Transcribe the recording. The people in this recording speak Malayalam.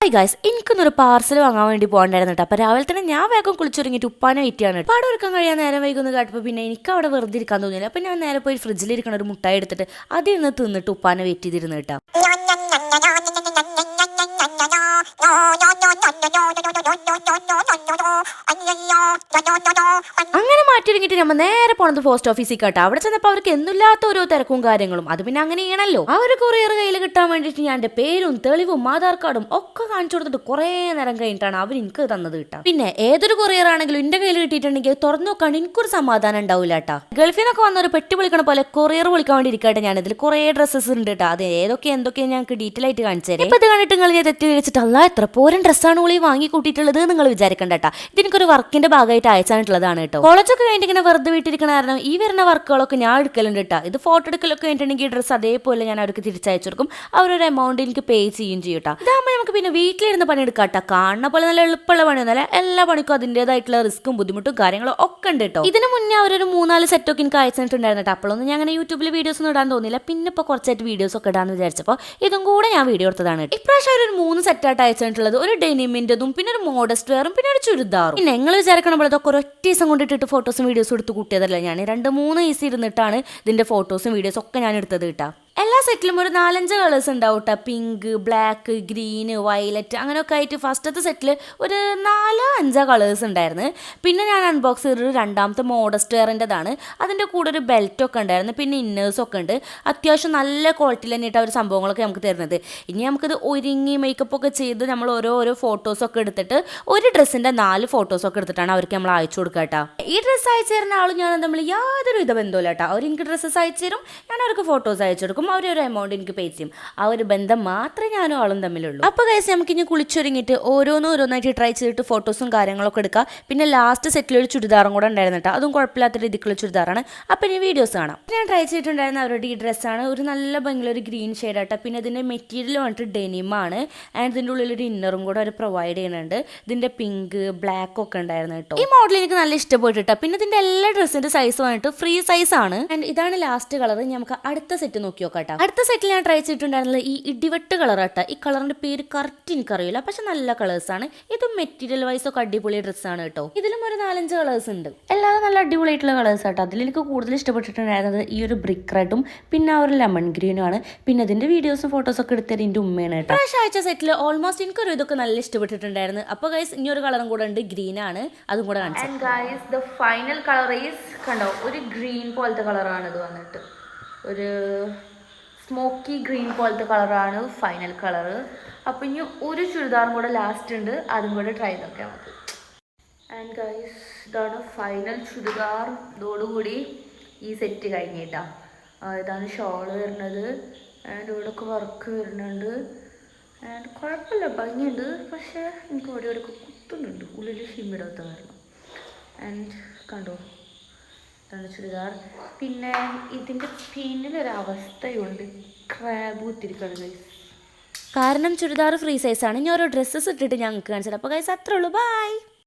ഹായ് ഗൈസ്, എനിക്കൊന്നൊരു പാർസൽ വാങ്ങാൻ വേണ്ടി പോകണ്ടായിരുന്നു കേട്ടോ. അപ്പോൾ രാവിലെ തന്നെ ഞാൻ വേഗം കുളിച്ചൊരുങ്ങിയിട്ട് ഉപ്പാനെ വെയിറ്റാണ്. പാടെ ഒരുക്കാൻ കഴിയാൻ നേരം വൈകുന്നു കേട്ടപ്പോൾ പിന്നെ എനിക്ക് അവിടെ വെറുതെ ഇരിക്കാൻ തോന്നിയില്ല. അപ്പോൾ ഞാൻ നേരെ പോയി ഫ്രിഡ്ജിലിരിക്കണ ഒരു മുട്ടായി എടുത്തിട്ട് അതിൽ നിന്ന് തിന്നിട്ട് ഉപ്പാനെ വെയിറ്റ് ചെയ്തിരുന്നു കേട്ടോ. അങ്ങനെ മാറ്റിയൊരുങ്ങിട്ട് നമ്മൾ നേരെ പോണത് പോസ്റ്റ് ഓഫീസിൽ കേട്ടോ. അവിടെ ചെന്നപ്പോൾ അവർക്ക് എന്നില്ലാത്ത ഓരോ തിരക്കും കാര്യങ്ങളും. അത് പിന്നെ അങ്ങനെ ചെയ്യണല്ലോ. ആ ഒരു കൊറിയർ കയ്യിൽ കിട്ടാൻ വേണ്ടിയിട്ട് ഞാൻ എൻ്റെ പേരും തെളിവും ആധാർ കാർഡും ഒക്കെ കാണിച്ചു കൊടുത്തിട്ട് കുറേ നേരം കഴിഞ്ഞിട്ടാണ് അവർ എനിക്ക് തന്നത് കിട്ടാം. പിന്നെ ഏതൊരു കൊറിയർ ആണെങ്കിലും എൻ്റെ കയ്യിൽ കിട്ടിയിട്ടുണ്ടെങ്കിൽ തുറന്നു നോക്കാണ്ട് എനിക്കൊരു സമാധാനം ഉണ്ടാവില്ല കേട്ടോ. ഗൾഫിൽ നിന്നൊക്കെ വന്ന ഒരു പെട്ടി വിളിക്കണ പോലെ കൊറിയർ വിളിക്കാൻ വേണ്ടി ഇരിക്കട്ടെ. ഞാനിതിൽ കുറേ ഡ്രസ്സസ് ഉണ്ട് കേട്ടോ. അത് എന്തൊക്കെയാണ് ഞങ്ങൾക്ക് ഡീറ്റെയിൽ ആയിട്ട് കാണിച്ചു തരാം. ഇപ്പൊ ഇത് കണ്ടിട്ട് നിങ്ങൾ ഞാൻ തെറ്റി വെച്ചിട്ട് അല്ല എത്ര പോരം ഡ്രസ്സാണ് ഉള്ളി വാങ്ങി കൂട്ടിയിട്ടുള്ളത് നിങ്ങൾ വിചാരിക്കണ്ട കേട്ടോ. ഇതെനിക്കൊരു വർക്കിന്റെ ഭാഗമായിട്ട് അയച്ചായിട്ടുള്ളതാണ് കേട്ടോ. കോളേജൊക്കെ കഴിഞ്ഞിട്ട് ഇങ്ങനെ വെറുതെ വീട്ടിരിക്കണ കാരണം ഈ വരുന്ന വർക്കുകളൊക്കെ ഞാൻ എടുക്കലുണ്ട് കേട്ടോ. ഇത് ഫോട്ടോ എടുക്കലൊക്കെ കഴിഞ്ഞിട്ടുണ്ടെങ്കിൽ ഡ്രസ്സ് അതേപോലെ ഞാൻ അവർക്ക് തിരിച്ചയച്ചു കൊടുക്കും. അവരൊരു എമൗണ്ട് എനിക്ക് പേ ചെയ്യും കേട്ടോ. ഇതാകുമ്പോൾ നമുക്ക് പിന്നെ വീട്ടിലിരുന്ന് പണിയെടുക്കാം കേട്ടോ. കാണുന്ന പോലെ നല്ല എളുപ്പമുള്ള പണിയൊന്നുമല്ല. എല്ലാ പണിക്കും അതിൻ്റെതായിട്ടുള്ള റിസ്ക്കും ബുദ്ധിമുട്ടും കാര്യങ്ങളും ഒക്കെ ഉണ്ട് കേട്ടോ. ഇതിന് മുന്നേ അവരൊരു 3-4 സെറ്റൊക്കെ എനിക്ക് അയച്ചിട്ടുണ്ടായിരുന്നു കേട്ടോ. അപ്പോഴൊന്നും ഞാൻ അങ്ങനെ യൂട്യൂബിൽ വീഡിയോസ് ഒന്നും ഇടാൻ തോന്നിയില്ല. പിന്നെ ഇപ്പോൾ കുറച്ചായിട്ട് വീഡിയോസ് ഒക്കെ ഇടാന്ന് വിചാരിച്ചപ്പോൾ ഇതും കൂടെ ഞാൻ വീഡിയോ എടുത്തതാണ്. ഇപ്രാവശ്യം ഒരു 3 സെറ്റായിട്ട് അയച്ചിട്ടുള്ളത് ഒരു ഡെനിമിൻ്റെതും പിന്നെ ഒരു മോഡസ്റ്റ് വെയറും പിന്നെ ഒരു ചുരിദാറും. പിന്നെ നിങ്ങൾ വിചാരിക്കണം പോലെ ഇതൊക്കെ ഒറ്റ ദിവസം കൊണ്ടിട്ടിട്ട് ഫോട്ടോസും വീഡിയോസും എടുത്ത് കൂട്ടിയതല്ല. ഞാൻ 2-3 ഈസി ഇരുന്നിട്ടാണ് ഇതിൻ്റെ ഫോട്ടോസും വീഡിയോസും ഒക്കെ ഞാൻ എടുത്തത് കേട്ടോ. എല്ലാ സെറ്റിലും ഒരു 4-5 കളേഴ്സ് ഉണ്ടാവും കേട്ടോ. പിങ്ക്, ബ്ലാക്ക്, ഗ്രീന്, വയലറ്റ് അങ്ങനെയൊക്കെ ആയിട്ട് ഫസ്റ്റത്തെ സെറ്റിൽ ഒരു 4-5 കളേഴ്സ് ഉണ്ടായിരുന്നു. പിന്നെ ഞാൻ അൺബോക്സ് ചെയ്തൊരു രണ്ടാമത്തെ മോഡസ്റ്റ് വെയറിൻ്റെതാണ്. അതിൻ്റെ കൂടെ ഒരു ബെൽറ്റൊക്കെ ഉണ്ടായിരുന്നു. പിന്നെ ഇന്നേഴ്സൊക്കെ ഉണ്ട്. അത്യാവശ്യം നല്ല ക്വാളിറ്റിയിൽ തന്നെയായിട്ട് ഒരു സംഭവങ്ങളൊക്കെ നമുക്ക് തരുന്നത്. ഇനി നമുക്കിത് ഒരുങ്ങി മേക്കപ്പൊക്കെ ചെയ്ത് നമ്മൾ ഓരോ ഫോട്ടോസൊക്കെ എടുത്തിട്ട് ഒരു ഡ്രസ്സിൻ്റെ 4 ഫോട്ടോസൊക്കെ എടുത്തിട്ടാണ് അവർക്ക് നമ്മൾ അയച്ചു കൊടുക്കുക കേട്ടോ. ഈ ഡ്രസ്സ് അയച്ചു തരുന്ന ആളും ഞാൻ തമ്മിൽ യാതൊരു വിധ ബന്ധമില്ല കേട്ടോ. അവർ എനിക്ക് ഡ്രസ്സസ് അയച്ചു തരും, ഞാൻ അവർക്ക് ഫോട്ടോസ് അയച്ചു കൊടുക്കും. അവരൊരു എമൗണ്ട് എനിക്ക് പേ ചെയ്യും. ആ ഒരു ബന്ധം മാത്രമേ ഞാനും ആളും തമ്മിലുള്ളൂ. അപ്പോൾ ഗൈസ് നമുക്ക് ഇനി കുളിച്ചൊരുങ്ങിയിട്ട് ഓരോന്നായിട്ട് ട്രൈ ചെയ്തിട്ട് ഫോട്ടോസും കാര്യങ്ങളൊക്കെ എടുക്കുക. പിന്നെ ലാസ്റ്റ് സെറ്റിലൊരു ചുരിദാറും കൂടെ ഉണ്ടായിരുന്നു കേട്ടോ. അതും കുഴപ്പമില്ലാത്ത രീതിക്കുള്ള ചുരിദാറാണ്. അപ്പോൾ ഇനി വീഡിയോസ് കാണാം. ഞാൻ ട്രൈ ചെയ്തിട്ടുണ്ടായിരുന്ന അവരുടെ ഈ ഡ്രസ്സാണ്. ഒരു നല്ല ഭംഗിയൊരു ഗ്രീൻ ഷെയ്ഡ് ആട്ടോ. പിന്നെ ഇതിൻ്റെ മെറ്റീരിയൽ വന്നിട്ട് ഡെനിമാണ്. ആൻഡ് ഇതിൻ്റെ ഉള്ളിലൊരു ഇന്നറും കൂടെ അവർ പ്രൊവൈഡ് ചെയ്യുന്നുണ്ട്. ഇതിൻ്റെ പിങ്ക്, ബ്ലാക്ക് ഒക്കെ ഉണ്ടായിരുന്നു കേട്ടോ. ഈ മോഡൽ എനിക്ക് നല്ല ഇഷ്ടപ്പെട്ടു കേട്ടോ. പിന്നെ ഇതിൻ്റെ എല്ലാ ഡ്രസ്സിൻ്റെ സൈസ് വന്നിട്ട് ഫ്രീ സൈസ് ആണ്. ആൻഡ് ഇതാണ് ലാസ്റ്റ് കളർ. നമുക്ക് അടുത്ത സെറ്റ് നോക്കി നോക്കാം. അടുത്ത സെറ്റിൽ ഞാൻ ട്രൈ ചെയ്തിട്ടുണ്ടായിരുന്നത് ഈ ഇടിവെട്ട് കളർ ആട്ടോ. ഈ കളറിന്റെ പേര് കറക്റ്റ് എനിക്കറിയില്ല, പക്ഷെ നല്ല കളേഴ്സാണ്. ഇത് മെറ്റീരിയൽ വൈസ് ഒക്കെ അടിപൊളി ഡ്രസ്സാണ് കേട്ടോ. ഇതിലും ഒരു 4-5 കളേഴ്സ് ഉണ്ട്. എല്ലാവരും നല്ല അടിപൊളിയായിട്ടുള്ള കളേഴ്സ് ആട്ടോ. അതിൽ എനിക്ക് കൂടുതൽ ഇഷ്ടപ്പെട്ടിട്ടുണ്ടായിരുന്നത് ഈ ഒരു ബ്രിക്ക് റെഡും പിന്നെ ആ ഒരു ലെമൺ ഗ്രീനും ആണ്. പിന്നെ അതിന്റെ വീഡിയോസും ഫോട്ടോസും ഒക്കെ എടുത്തത് എൻ്റെ ഉമ്മയാണ് കേട്ടോ. പ്രാവശ്യം അയച്ച സെറ്റിൽ ഓൾമോസ്റ്റ് എനിക്കൊരു ഇതൊക്കെ നല്ല ഇഷ്ടപ്പെട്ടിട്ടുണ്ടായിരുന്നു. അപ്പോൾ ഗൈസ് ഇനി ഒരു കളറും കൂടെ ഉണ്ട്, ഗ്രീൻ ആണ്. അതും കൂടെ കാണിച്ചു. And guys the final colour is കണ്ടോ, ഒരു ഗ്രീൻ പോലത്തെ കളറാണ് ഇത് വന്നിട്ട്. ഒരു സ്മോക്കി ഗ്രീൻ പോലത്തെ കളറാണ് ഫൈനൽ കളറ്. അപ്പോൾ ഇനി ഒരു ചുരിദാറും കൂടെ ലാസ്റ്റ് ഉണ്ട്, അതും കൂടെ ട്രൈ ചെയ്തൊക്കെ നമുക്ക്. ആൻഡ് ഗൈസ് ഇതാണ് ഫൈനൽ ചുരിദാർ. ഇതോടുകൂടി ഈ സെറ്റ് കഴിഞ്ഞിട്ടാ. ഇതാണ് ഷോള് വരുന്നത്. ആൻഡ് ഇവിടെയൊക്കെ വർക്ക് വരുന്നുണ്ട്. ആൻഡ് കുഴപ്പമില്ല, ഭംഗിയുണ്ട്. പക്ഷേ എനിക്ക് ഇവിടെയൊക്കെ കുത്തുന്നുണ്ട്, ഉള്ളിൽ ഷിമ്മിടാത്ത കാരണം. ആൻഡ് കണ്ടോ, ഇതാണ് ചുരിദാർ. പിന്നെ ഇതിൻ്റെ പിന്നിലൊരവസ്ഥയുണ്ട്, ക്രാബ് കുത്തിരിക്കുന്നത്. കാരണം ചുരിദാർ ഫ്രീ സൈസാണ്. ഇനി ഓരോ ഡ്രസ്സസ് ഇട്ടിട്ട് ഞങ്ങൾക്ക് കാണിച്ചത്. അപ്പോൾ ഗൈസ് അത്രേ ഉള്ളൂ. ബൈ.